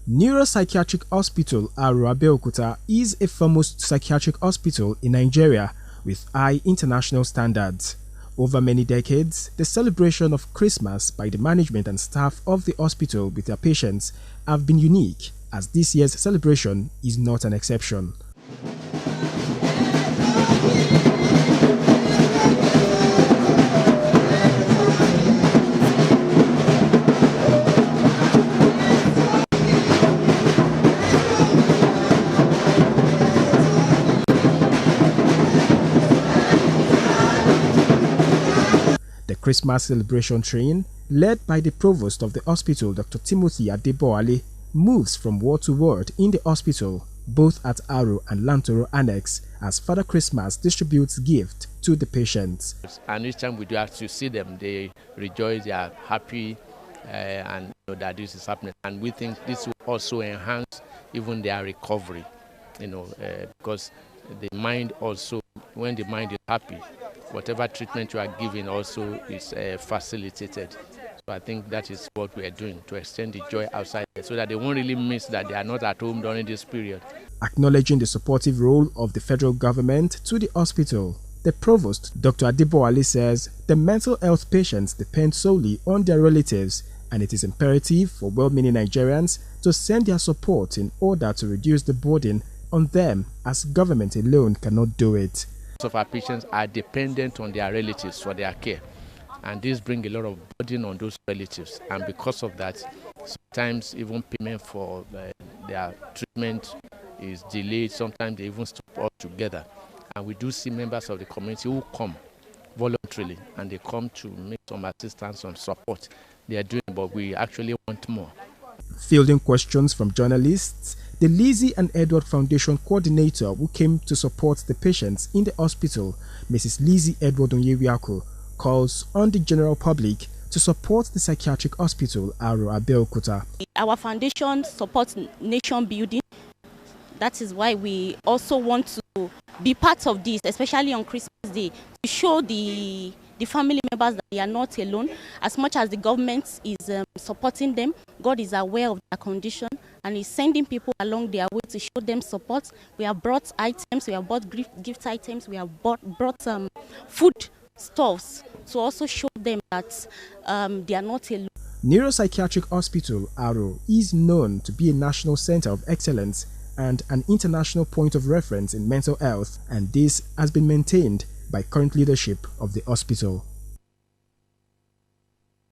Neuropsychiatric Hospital Abeokuta is a foremost psychiatric hospital in Nigeria with high international standards. Over many decades, the celebration of Christmas by the management and staff of the hospital with their patients have been unique, as this year's celebration is not an exception. The Christmas celebration train, led by the provost of the hospital, Dr. Timothy Adeboale, moves from ward to ward in the hospital, both at Aro and Lantoro Annex, as Father Christmas distributes gifts to the patients. And each time we do have to see them, they rejoice, they are happy, and know that this is happening. And we think this will also enhance even their recovery, because the mind also, when the mind is happy, whatever treatment you are giving also is facilitated. So I think that is what we are doing, to extend the joy outside, so that they won't really miss that they are not at home during this period. Acknowledging the supportive role of the federal government to the hospital, the provost, Dr. Adeboale, says the mental health patients depend solely on their relatives, and it is imperative for well-meaning Nigerians to send their support in order to reduce the burden on them, as government alone cannot do it. Of our patients are dependent on their relatives for their care, and this brings a lot of burden on those relatives, and because of that, sometimes even payment for their treatment is delayed. Sometimes they even stop altogether, and we do see members of the community who come voluntarily, and they come to make some assistance, some support. They are doing, but we actually want more. Fielding questions from journalists, the Lizzy and Edward Foundation coordinator who came to support the patients in the hospital, Mrs. Lizzy Edward Onyewiako, calls on the general public to support the psychiatric hospital Abeokuta. Our foundation supports nation building. That is why we also want to be part of this, especially on Christmas Day, to show the family members that they are not alone. As much as the government is supporting them, God is aware of their condition and is sending people along their way to show them support. We have brought items, we have bought gift items, we have brought food stuffs to also show them that they are not alone. Neuropsychiatric Hospital Aro is known to be a national center of excellence and an international point of reference in mental health, and this has been maintained by current leadership of the hospital.